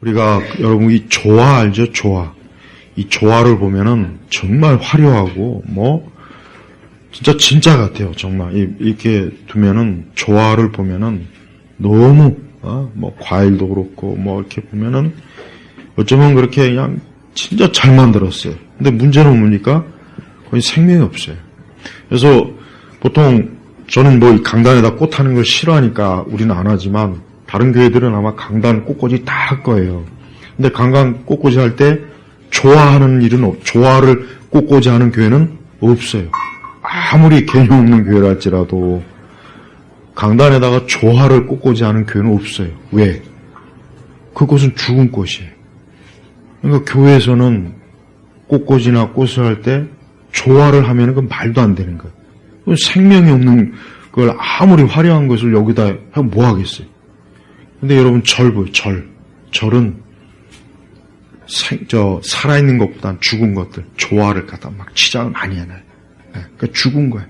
우리가 여러분 이 조화 알죠? 조화. 이 조화를 보면은 정말 화려하고 진짜 같아요. 정말 이렇게 두면은 조화를 보면은 너무 과일도 그렇고 이렇게 보면은 어쩌면 그렇게 그냥 진짜 잘 만들었어요. 근데 문제는 뭡니까? 거의 생명이 없어요. 그래서 보통 저는 이 강단에다 꽃하는 걸 싫어하니까 우리는 안 하지만 다른 교회들은 아마 강단 꽃꽂이 다 할 거예요. 근데 강단 꽃꽂이 할 때 조화하는 일은 조화를 꽃꽂이 하는 교회는 없어요. 아무리 개념 없는 교회라 할지라도 강단에다가 조화를 꽃꽂이 하는 교회는 없어요. 왜? 그것은 죽은 꽃이에요. 그러니까 교회에서는 꽃꽂이나 꽃을 할 때 조화를 하면은 그건 말도 안 되는 거예요. 생명이 없는 그걸 아무리 화려한 것을 여기다 하면 뭐 하겠어요? 근데 여러분 절 보여요. 절은 살아있는 것보단 죽은 것들, 조화를 갖다 막 치장을 많이 해놔요. 그러니까 죽은 거예요.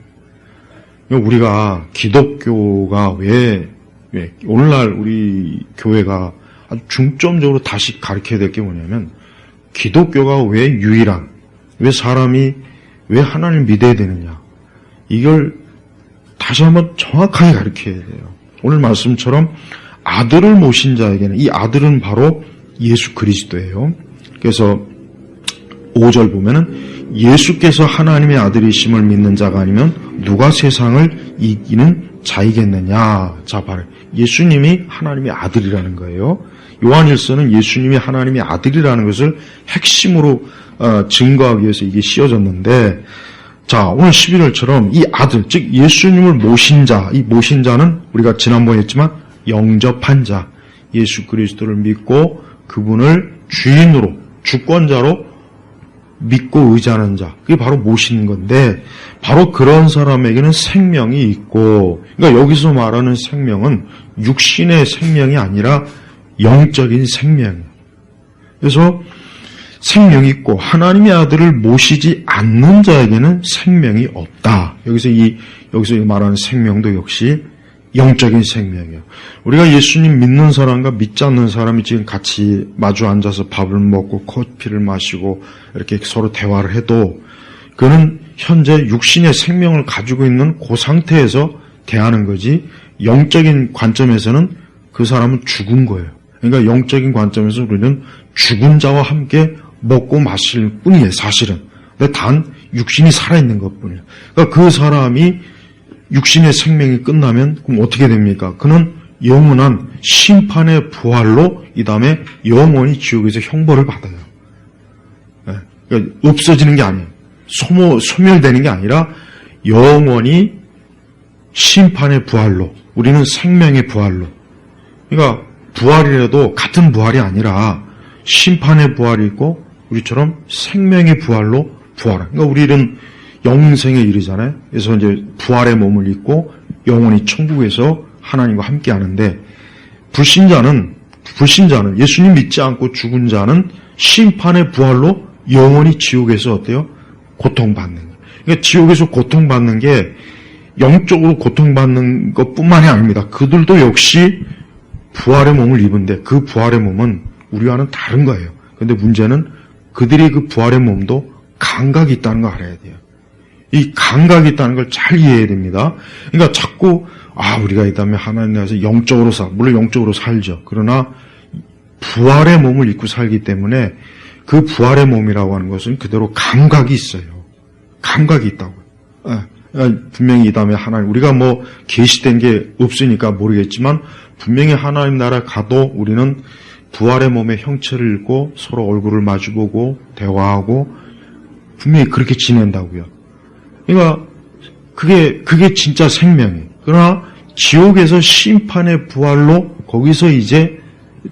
우리가 기독교가 왜 오늘날 우리 교회가 아주 중점적으로 다시 가르쳐야 될 게 뭐냐면 기독교가 왜 유일한, 왜 사람이 왜 하나님을 믿어야 되느냐, 이걸 다시 한번 정확하게 가르쳐야 돼요. 오늘 말씀처럼 아들을 모신 자에게는, 이 아들은 바로 예수 그리스도예요. 그래서 5절 보면은 예수께서 하나님의 아들이심을 믿는 자가 아니면 누가 세상을 이기는 자이겠느냐. 자, 바로 예수님이 하나님의 아들이라는 거예요. 요한일서는 예수님이 하나님의 아들이라는 것을 핵심으로 증거하기 위해서 이게 씌워졌는데, 자, 오늘 11절처럼 이 아들, 즉 예수님을 모신 자, 이 모신 자는 우리가 지난번에 했지만 영접한 자, 예수 그리스도를 믿고 그분을 주인으로, 주권자로 믿고 의지하는 자, 그게 바로 모시는 건데, 바로 그런 사람에게는 생명이 있고, 그러니까 여기서 말하는 생명은 육신의 생명이 아니라 영적인 생명. 그래서 생명이 있고 하나님의 아들을 모시지 않는 자에게는 생명이 없다. 여기서 말하는 생명도 역시 영적인 생명이에요. 우리가 예수님 믿는 사람과 믿지 않는 사람이 지금 같이 마주 앉아서 밥을 먹고 커피를 마시고 이렇게 서로 대화를 해도 그는 현재 육신의 생명을 가지고 있는 그 상태에서 대하는 거지, 영적인 관점에서는 그 사람은 죽은 거예요. 그러니까 영적인 관점에서 우리는 죽은 자와 함께 먹고 마실 뿐이에요, 사실은. 근데 단 육신이 살아있는 것뿐이에요. 그러니까 그 사람이 육신의 생명이 끝나면 그럼 어떻게 됩니까? 그는 영원한 심판의 부활로 이 다음에 영원히 지옥에서 형벌을 받아요. 그러니까 없어지는 게 아니에요. 소멸되는 게 아니라 영원히 심판의 부활로, 우리는 생명의 부활로. 그러니까 부활이라도 같은 부활이 아니라 심판의 부활이 있고 우리처럼 생명의 부활로 부활한. 그러니까 우리는 영생에 이르잖아요. 그래서 이제 부활의 몸을 입고 영원히 천국에서 하나님과 함께 하는데, 불신자는 예수님 믿지 않고 죽은 자는 심판의 부활로 영원히 지옥에서 어때요? 고통받는 거예요. 그러니까 지옥에서 고통받는 게 영적으로 고통받는 것뿐만이 아닙니다. 그들도 역시 부활의 몸을 입은데 그 부활의 몸은 우리와는 다른 거예요. 그런데 문제는 그들의 그 부활의 몸도 감각이 있다는 거 알아야 돼요. 이 감각이 있다는 걸 잘 이해해야 됩니다. 그러니까 자꾸 우리가 이 다음에 하나님 나라에서 영적으로 물론 영적으로 살죠. 그러나 부활의 몸을 입고 살기 때문에 그 부활의 몸이라고 하는 것은 그대로 감각이 있어요. 감각이 있다고요. 분명히 이 다음에 하나님, 우리가 계시된 게 없으니까 모르겠지만 분명히 하나님 나라 가도 우리는 부활의 몸의 형체를 읽고 서로 얼굴을 마주보고 대화하고 분명히 그렇게 지낸다고요. 그러니까 그게 진짜 생명이에요. 그러나 지옥에서 심판의 부활로 거기서 이제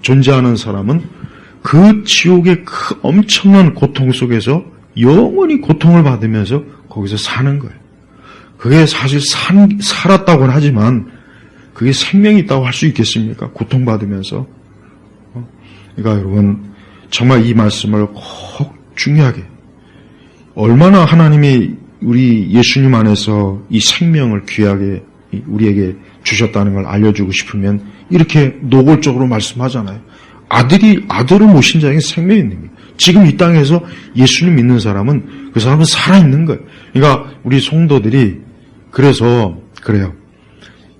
존재하는 사람은 그 지옥의 그 엄청난 고통 속에서 영원히 고통을 받으면서 거기서 사는 거예요. 그게 사실 살았다고는 하지만 그게 생명이 있다고 할 수 있겠습니까? 고통받으면서. 그러니까 여러분 정말 이 말씀을 꼭 중요하게, 얼마나 하나님이 우리 예수님 안에서 이 생명을 귀하게 우리에게 주셨다는 걸 알려주고 싶으면 이렇게 노골적으로 말씀하잖아요. 아들을 모신 자에게 생명이 있는 거예요. 지금 이 땅에서 예수님 믿는 사람은 그 사람은 살아있는 거예요. 그러니까 우리 성도들이 그래서 그래요.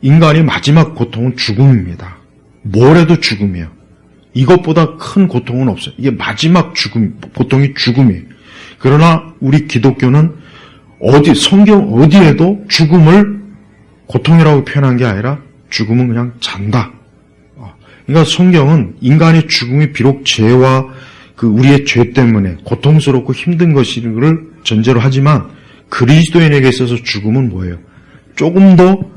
인간의 마지막 고통은 죽음입니다. 뭘 해도 죽음이에요. 이것보다 큰 고통은 없어요. 이게 마지막 고통이 죽음이에요. 그러나 우리 기독교는 성경 어디에도 죽음을 고통이라고 표현한 게 아니라 죽음은 그냥 잔다. 그러니까 성경은 인간의 죽음이 비록 죄와 우리의 죄 때문에 고통스럽고 힘든 것을 전제로 하지만 그리스도인에게 있어서 죽음은 뭐예요? 조금 더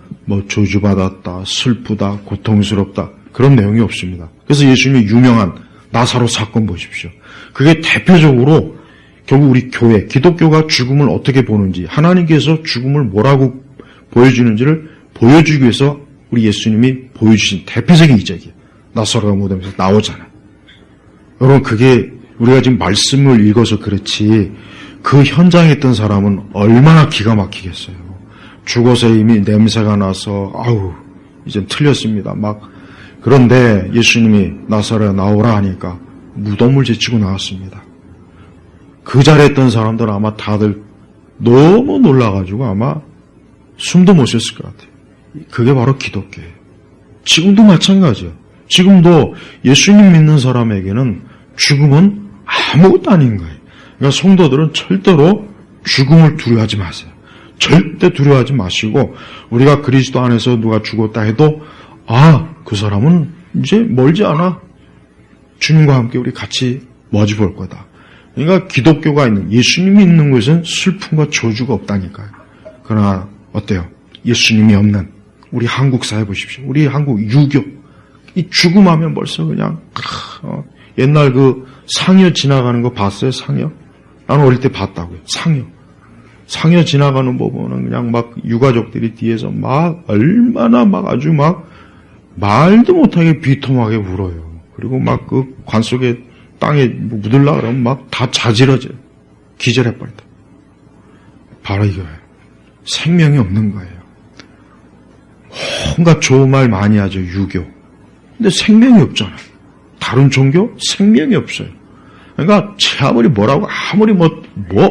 저주받았다, 슬프다, 고통스럽다 그런 내용이 없습니다. 그래서 예수님의 유명한 나사로 사건 보십시오. 그게 대표적으로 결국 우리 교회, 기독교가 죽음을 어떻게 보는지 하나님께서 죽음을 뭐라고 보여주는지를 보여주기 위해서 우리 예수님이 보여주신 대표적인 이적이에요. 나사로가 무덤에서 나오잖아요. 여러분 그게 우리가 지금 말씀을 읽어서 그렇지 그 현장에 있던 사람은 얼마나 기가 막히겠어요. 죽어서 이미 냄새가 나서 이젠 틀렸습니다. 그런데 예수님이 나사로야 나오라 하니까 무덤을 제치고 나왔습니다. 그 자리에 있던 사람들은 아마 다들 너무 놀라가지고 아마 숨도 못 쉬었을 것 같아요. 그게 바로 기독교예요. 지금도 마찬가지예요. 지금도 예수님 믿는 사람에게는 죽음은 아무것도 아닌 거예요. 그러니까 성도들은 절대로 죽음을 두려워하지 마세요. 절대 두려워하지 마시고 우리가 그리스도 안에서 누가 죽었다 해도 그 사람은 이제 멀지 않아. 주님과 함께 우리 같이 마주 볼 거다. 그러니까 기독교가 있는 예수님이 있는 곳은 슬픔과 저주가 없다니까요. 그러나 어때요? 예수님이 없는 우리 한국 사회 보십시오. 우리 한국 유교 이 죽음하면 벌써 그냥 옛날 상여 지나가는 거 봤어요? 상여? 나는 어릴 때 봤다고요. 상여 지나가는 거 보면 그냥 유가족들이 뒤에서 얼마나 아주 말도 못하게 비통하게 울어요. 그리고 그 관 속에 땅에 묻으려고 그러면 다 자지러져요. 기절해버린다. 바로 이거예요. 생명이 없는 거예요. 온갖 좋은 말 많이 하죠. 유교. 근데 생명이 없잖아요. 다른 종교? 생명이 없어요. 그러니까 아무리 뭐라고 아무리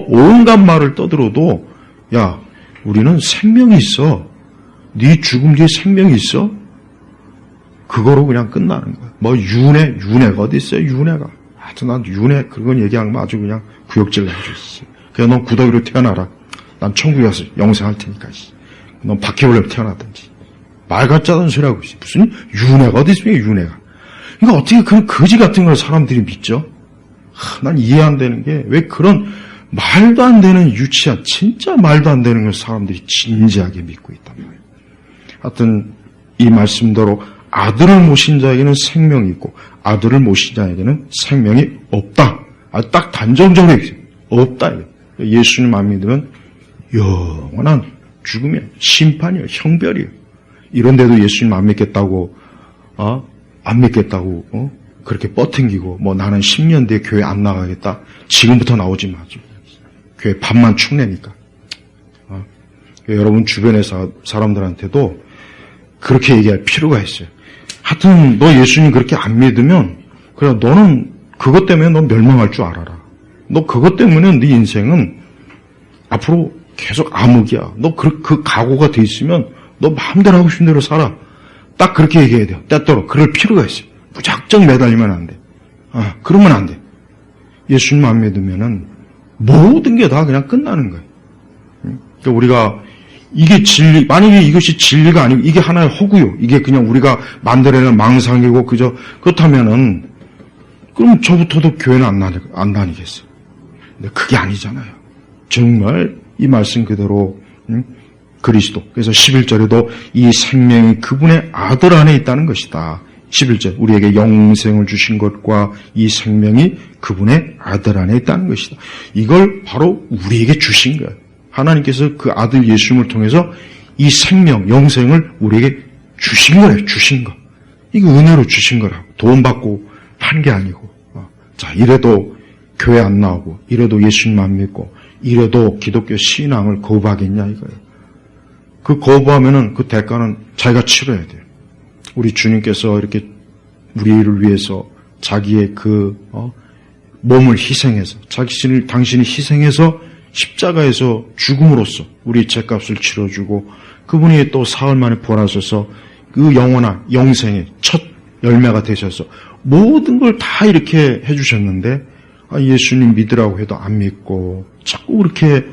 온갖 말을 떠들어도 야 우리는 생명이 있어. 네 죽음 뒤에 생명이 있어? 그거로 그냥 끝나는 거야. 윤회가 어디 있어요? 윤회가. 하여튼 난 윤회 그건 얘기하면 아주 그냥 구역질 내줄 수 있어요. 그냥 넌 구더기로 태어나라. 난 천국에 가서 영생할 테니까. 넌 바퀴벌레로 태어나든지. 말 같지 않은 소리 하고 있어. 무슨 윤회가 어디 있습니까? 윤회가. 그러니까 어떻게 그런 거지 같은 걸 사람들이 믿죠? 난 이해 안 되는 게 왜 그런 말도 안 되는 유치한 진짜 말도 안 되는 걸 사람들이 진지하게 믿고 있단 말이에요. 하여튼 이 말씀대로 아들을 모신 자에게는 생명이 있고 아들을 모신 자에게는 생명이 없다. 딱 단정적으로 없다. 예수님 안 믿으면 영원한 죽음이야. 심판이야. 형별이야. 이런데도 예수님 안 믿겠다고 그렇게 뻗팅기고 나는 10년 뒤에 교회 안 나가겠다. 지금부터 나오지 마. 교회 밥만 축내니까. 여러분 주변의 사람들한테도 그렇게 얘기할 필요가 있어요. 하여튼 너 예수님 그렇게 안 믿으면 그래 너는 그것 때문에 너 멸망할 줄 알아라. 너 그것 때문에 네 인생은 앞으로 계속 암흑이야. 너 그 각오가 돼 있으면 너 마음대로 하고 싶은 대로 살아. 딱 그렇게 얘기해야 돼요. 때때로 그럴 필요가 있어요. 무작정 매달리면 안 돼. 그러면 안 돼. 예수님 안 믿으면은 모든 게 다 그냥 끝나는 거예요. 그러니까 우리가 이게 진리, 만약에 이것이 진리가 아니고 이게 하나의 허구요. 이게 그냥 우리가 만들어내는 망상이고 그렇다면은 그럼 저부터도 교회는 안 다니겠어요. 근데 그게 아니잖아요. 정말 이 말씀 그대로 그리스도. 그래서 11절에도 이 생명이 그분의 아들 안에 있다는 것이다. 11절 우리에게 영생을 주신 것과 이 생명이 그분의 아들 안에 있다는 것이다. 이걸 바로 우리에게 주신 거예요. 하나님께서 그 아들 예수님을 통해서 이 생명, 영생을 우리에게 주신 거예요. 주신 거. 이거 은혜로 주신 거라고. 돈 받고 판 게 아니고. 자, 이래도 교회 안 나오고 이래도 예수님 안 믿고 이래도 기독교 신앙을 거부하겠냐 이거예요. 그 거부하면은 그 대가는 자기가 치러야 돼요. 우리 주님께서 이렇게 우리를 위해서 자기의 몸을 희생해서 당신이 희생해서 십자가에서 죽음으로써 우리 죄값을 치러주고 그분이 또 사흘 만에 부활하셔서 그 영원한 영생의 첫 열매가 되셔서 모든 걸 다 이렇게 해주셨는데 예수님 믿으라고 해도 안 믿고 자꾸 그렇게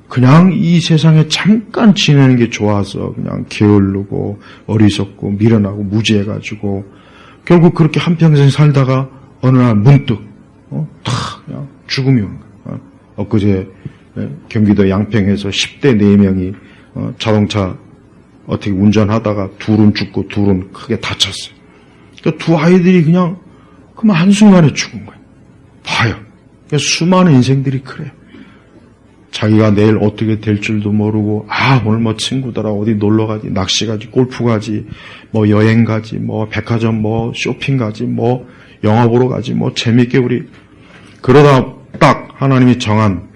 그냥 이 세상에 잠깐 지내는 게 좋아서 그냥 게을르고 어리석고 미련하고 무지해가지고 결국 그렇게 한평생 살다가 어느 날 문득 다 그냥 죽음이 오는 거야. 엊그제 경기도 양평에서 10대 4명이 자동차 어떻게 운전하다가 둘은 죽고 둘은 크게 다쳤어요. 그러니까 두 아이들이 그냥 그만 한순간에 죽은 거예요. 봐요. 그러니까 수많은 인생들이 그래요. 자기가 내일 어떻게 될 줄도 모르고 오늘 뭐 친구들하고 어디 놀러 가지, 낚시 가지, 골프 가지, 뭐 여행 가지, 뭐 백화점 뭐 쇼핑 가지, 뭐 영화 보러 가지, 뭐 재밌게 우리 그러다 딱 하나님이 정한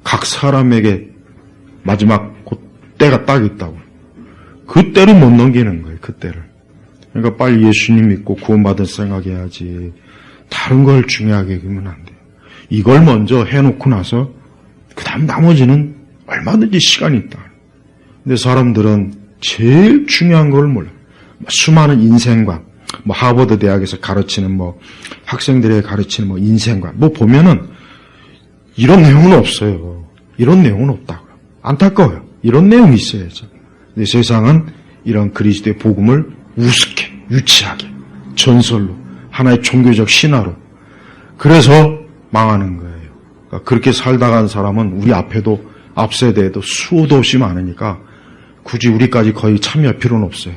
각 사람에게 마지막 그 때가 딱 있다고. 그 때를 못 넘기는 거예요. 그 때를. 그러니까 빨리 예수님 믿고 구원받을 생각해야지. 다른 걸 중요하게 여기면 안 돼요. 이걸 먼저 해놓고 나서 그 다음 나머지는 얼마든지 시간이 있다. 근데 사람들은 제일 중요한 걸 몰라요. 수많은 인생관, 뭐 하버드 대학에서 가르치는 뭐 학생들에게 가르치는 뭐 인생관, 뭐 보면은 이런 내용은 없어요. 이런 내용은 없다고요. 안타까워요. 이런 내용이 있어야죠. 근데 세상은 이런 그리스도의 복음을 우습게, 유치하게, 전설로, 하나의 종교적 신화로. 그래서 망하는 거예요. 그러니까 그렇게 살다간 사람은 우리 앞 세대에도 수도 없이 많으니까 굳이 우리까지 거의 참여할 필요는 없어요.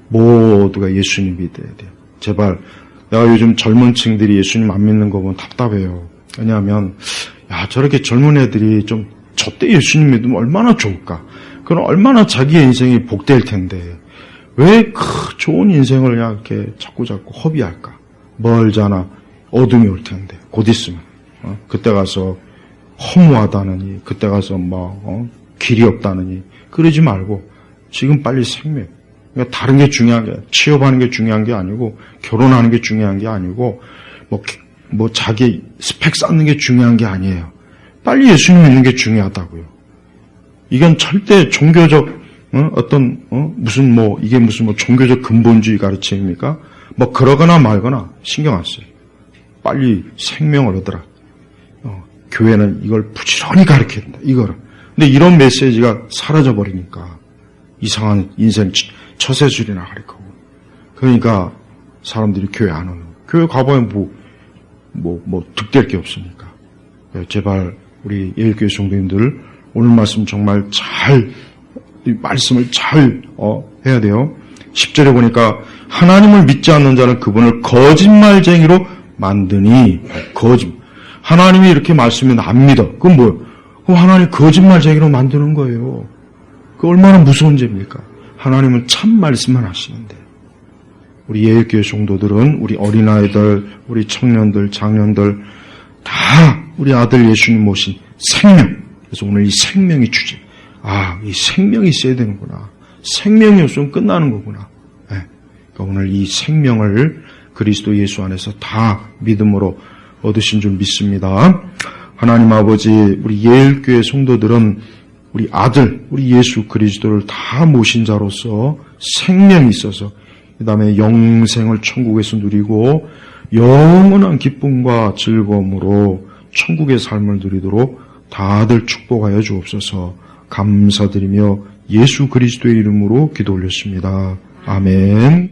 모두가 예수님 믿어야 돼요. 제발, 내가 요즘 젊은 층들이 예수님 안 믿는 거 보면 답답해요. 왜냐하면, 저렇게 젊은 애들이 좀 저때 예수님 믿으면 얼마나 좋을까? 그럼 얼마나 자기의 인생이 복될 텐데, 왜 좋은 인생을 그냥 이렇게 자꾸 허비할까? 멀잖아. 어둠이 올 텐데, 곧 있으면. 그때 가서 허무하다느니, 그때 가서 길이 없다느니, 그러지 말고, 지금 빨리 생명. 그러니까 다른 게 중요한 게, 취업하는 게 중요한 게 아니고, 결혼하는 게 중요한 게 아니고, 자기 스펙 쌓는 게 중요한 게 아니에요. 빨리 예수님 믿는 게 중요하다고요. 이건 절대 종교적, 이게 무슨 종교적 근본주의 가르침입니까? 그러거나 말거나 신경 안 써요. 빨리 생명을 얻으라. 교회는 이걸 부지런히 가르쳐야 된다. 이거를. 근데 이런 메시지가 사라져버리니까 이상한 인생 처세술이나 가르치고. 그러니까 사람들이 교회 안 오는 거예요. 교회 가봐야 득될 게 없으니까. 제발 우리 예일교회 성도님들 오늘 말씀 정말 말씀을 잘 해야 돼요. 10절에 보니까 하나님을 믿지 않는 자는 그분을 거짓말쟁이로 만드니 하나님이 이렇게 말씀하면 안 믿어. 그건 뭐예요? 그럼 하나님 거짓말쟁이로 만드는 거예요. 그 얼마나 무서운 죄입니까? 하나님은 참 말씀만 하시는데 우리 예일교회 성도들은 우리 어린아이들, 우리 청년들, 장년들 다 우리 아들 예수님 모신 생명. 그래서 오늘 이 생명이 주제. 이 생명이 있어야 되는구나. 생명이 없으면 끝나는 거구나. 네. 그러니까 오늘 이 생명을 그리스도 예수 안에서 다 믿음으로 얻으신 줄 믿습니다. 하나님 아버지, 우리 예일교회 성도들은 우리 아들, 우리 예수 그리스도를 다 모신 자로서 생명이 있어서 그 다음에 영생을 천국에서 누리고 영원한 기쁨과 즐거움으로 천국의 삶을 누리도록 다들 축복하여 주옵소서. 감사드리며 예수 그리스도의 이름으로 기도 올렸습니다. 아멘.